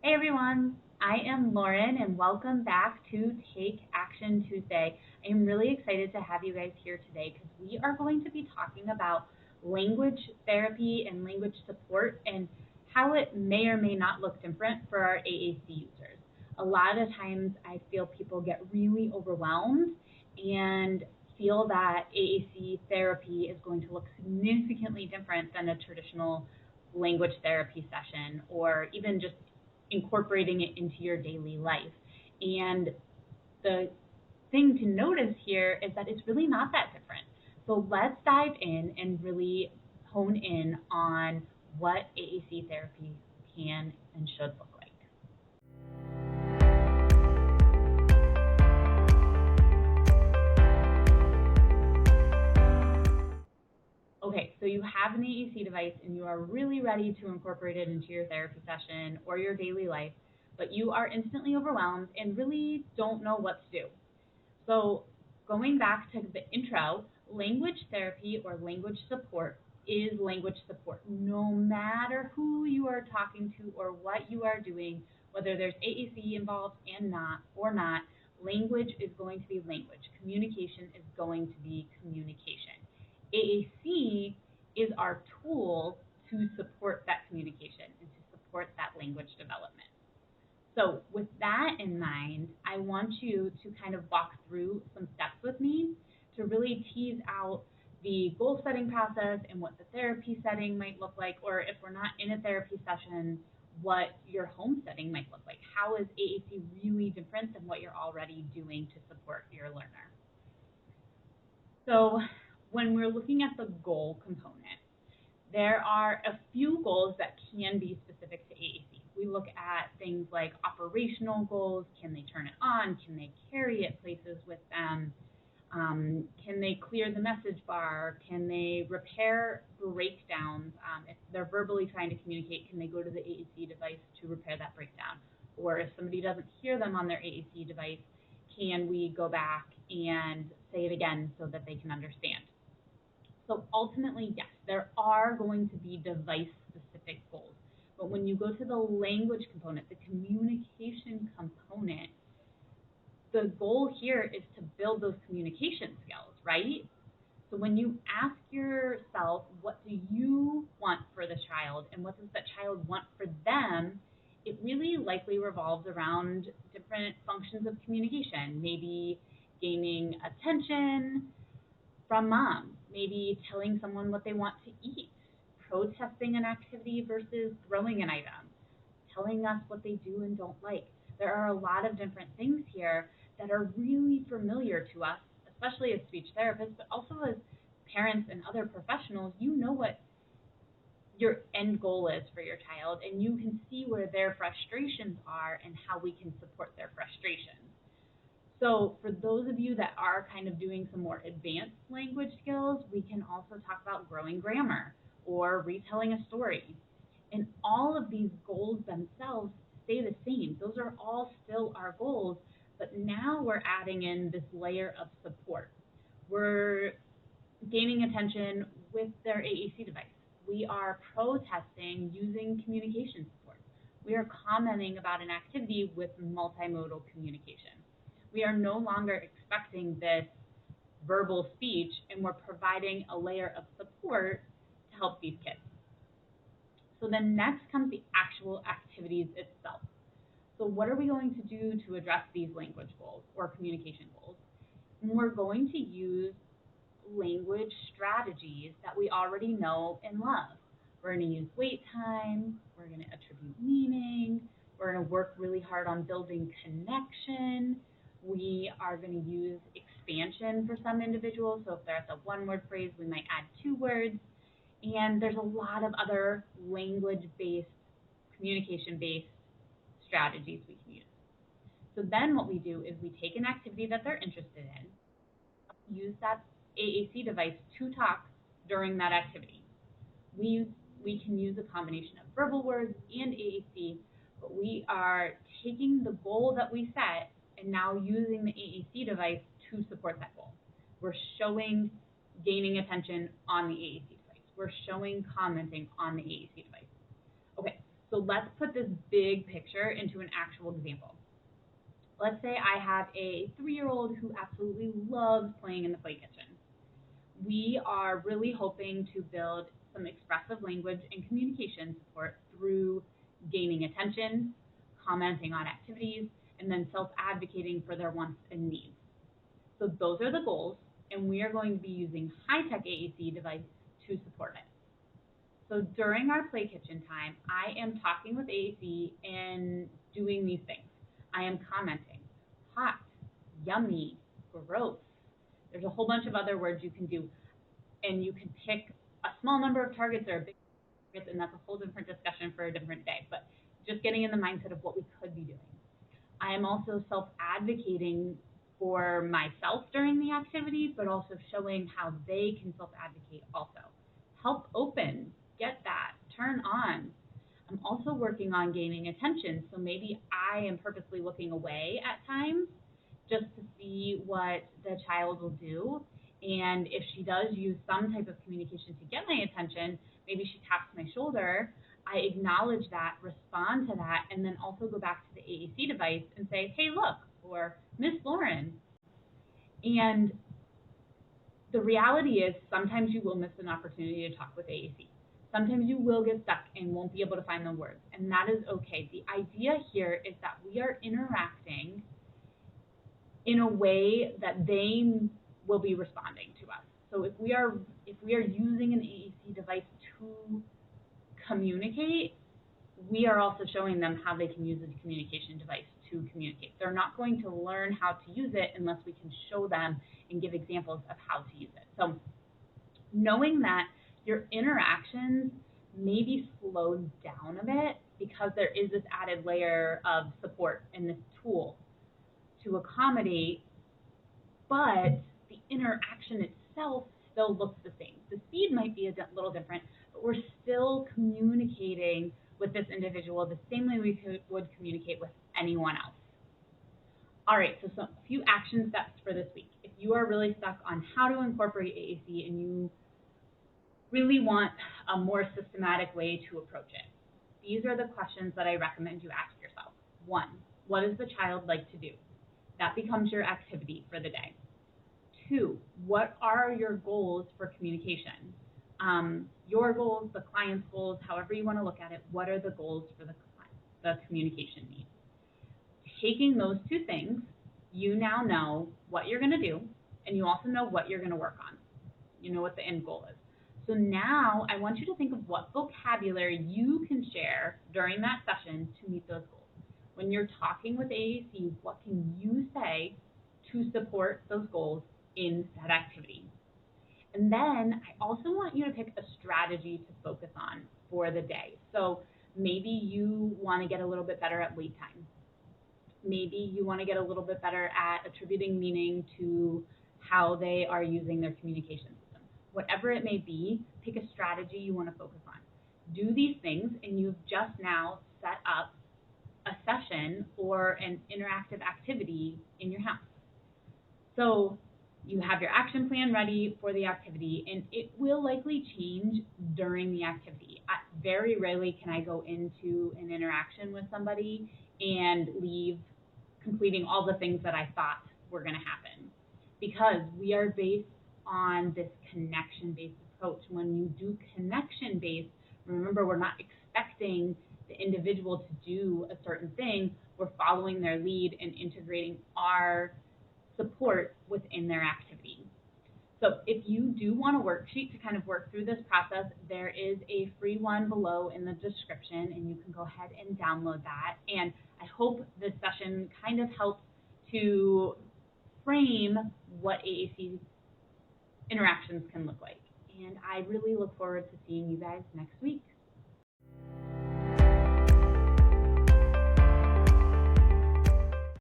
Hey everyone, I am Lauren and welcome back to Take Action Tuesday. I am really excited to have you guys here today because we are going to be talking about language therapy and language support and how it may or may not look different for our AAC users. A lot of times I feel people get really overwhelmed and feel that AAC therapy is going to look significantly different than a traditional language therapy session or even just incorporating it into your daily life. And the thing to notice here is that it's really not that different. So let's dive in and really hone in on what AAC therapy can and should look like. Okay, so you have an AAC device and you are really ready to incorporate it into your therapy session or your daily life, but you are instantly overwhelmed and really don't know what to do. So going back to the intro, language therapy or language support is language support. No matter who you are talking to or what you are doing, whether there's AAC involved and not or not, language is going to be language. Communication is going to be communication. AAC is our tool to support that communication and to support that language development. So with that in mind, I want you to kind of walk through some steps with me to really tease out the goal setting process and what the therapy setting might look like, or if we're not in a therapy session, what your home setting might look like. How is AAC really different than what you're already doing to support your learner? So when we're looking at the goal component, there are a few goals that can be specific to AAC. We look at things like operational goals. Can they turn it on? Can they carry it places with them? Can they clear the message bar? Can they repair breakdowns? If they're verbally trying to communicate, can they go to the AAC device to repair that breakdown? Or if somebody doesn't hear them on their AAC device, can we go back and say it again so that they can understand? So ultimately, yes, there are going to be device-specific goals. But when you go to the language component, the communication component, the goal here is to build those communication skills, right? So when you ask yourself, what do you want for the child and what does that child want for them, it really likely revolves around different functions of communication, maybe gaining attention from mom, maybe telling someone what they want to eat, protesting an activity versus throwing an item, telling us what they do and don't like. There are a lot of different things here that are really familiar to us, especially as speech therapists, but also as parents and other professionals. You know what your end goal is for your child, and you can see where their frustrations are and how we can support their frustrations. So for those of you that are kind of doing some more advanced language skills, we can also talk about growing grammar or retelling a story. And all of these goals themselves stay the same. Those are all still our goals, but now we're adding in this layer of support. We're gaining attention with their AAC device. We are protesting using communication support. We are commenting about an activity with multimodal communication. We are no longer expecting this verbal speech, and we're providing a layer of support to help these kids. So then next comes the actual activities itself. So what are we going to do to address these language goals or communication goals? And we're going to use language strategies that we already know and love. We're going to use wait time, we're going to attribute meaning, we're going to work really hard on building connection. We are going to use expansion for some individuals. So if there's a one-word phrase, we might add 2 words. And there's a lot of other language-based, communication-based strategies we can use. So then what we do is we take an activity that they're interested in, use that AAC device to talk during that activity. We can use a combination of verbal words and AAC, but we are taking the goal that we set and now using the AAC device to support that goal. We're showing gaining attention on the AAC device. We're showing commenting on the AAC device. Okay, So let's put this big picture into an actual example. Let's say I have a 3-year-old who absolutely loves playing in the play kitchen. We are really hoping to build some expressive language and communication support through gaining attention, commenting on activities, and then self-advocating for their wants and needs. So those are the goals, and we are going to be using high-tech AAC device to support it. So during our play kitchen time, I am talking with AAC and doing these things. I am commenting, hot, yummy, gross. There's a whole bunch of other words you can do, and you can pick a small number of targets or a big targets, and that's a whole different discussion for a different day, but just getting in the mindset of what we could be doing. I am also self-advocating for myself during the activity, but also showing how they can self-advocate also. Help open, get that, turn on. I'm also working on gaining attention, so maybe I am purposely looking away at times just to see what the child will do. And if she does use some type of communication to get my attention, maybe she taps my shoulder, I acknowledge that, respond to that, and then also go back to the AAC device and say, hey, look, or Miss Lauren. And the reality is sometimes you will miss an opportunity to talk with AAC. Sometimes you will get stuck and won't be able to find the words, and that is okay. The idea here is that we are interacting in a way that they will be responding to us. So if we are using an AAC device to communicate, we are also showing them how they can use a communication device to communicate. They're not going to learn how to use it unless we can show them and give examples of how to use it. So knowing that your interactions may be slowed down a bit because there is this added layer of support in this tool to accommodate, but the interaction itself still looks the same. The speed might be a little different, but we're still communicating with this individual the same way we would communicate with anyone else. All right, so a few action steps for this week. If you are really stuck on how to incorporate AAC and you really want a more systematic way to approach it, these are the questions that I recommend you ask yourself. 1, what does the child like to do? That becomes your activity for the day. 2, what are your goals for communication? Your goals, the client's goals, however you want to look at it, what are the goals for the communication need? Taking those 2 things, you now know what you're going to do, and you also know what you're going to work on. You know what the end goal is. So now I want you to think of what vocabulary you can share during that session to meet those goals. When you're talking with AAC, what can you say to support those goals in that activity? And then I also want you to pick a strategy to focus on for the day. So maybe you want to get a little bit better at wait time. Maybe you want to get a little bit better at attributing meaning to how they are using their communication system. Whatever it may be, pick a strategy you want to focus on. Do these things, and you've just now set up a session or an interactive activity in your house. So you have your action plan ready for the activity, and it will likely change during the activity. Very rarely can I go into an interaction with somebody and leave completing all the things that I thought were going to happen, because we are based on this connection-based approach. When you do connection-based, remember, we're not expecting the individual to do a certain thing. We're following their lead and integrating our support within their activity. So if you do want a worksheet to kind of work through this process, there is a free one below in the description, and you can go ahead and download that. And I hope this session kind of helps to frame what AAC interactions can look like. And I really look forward to seeing you guys next week.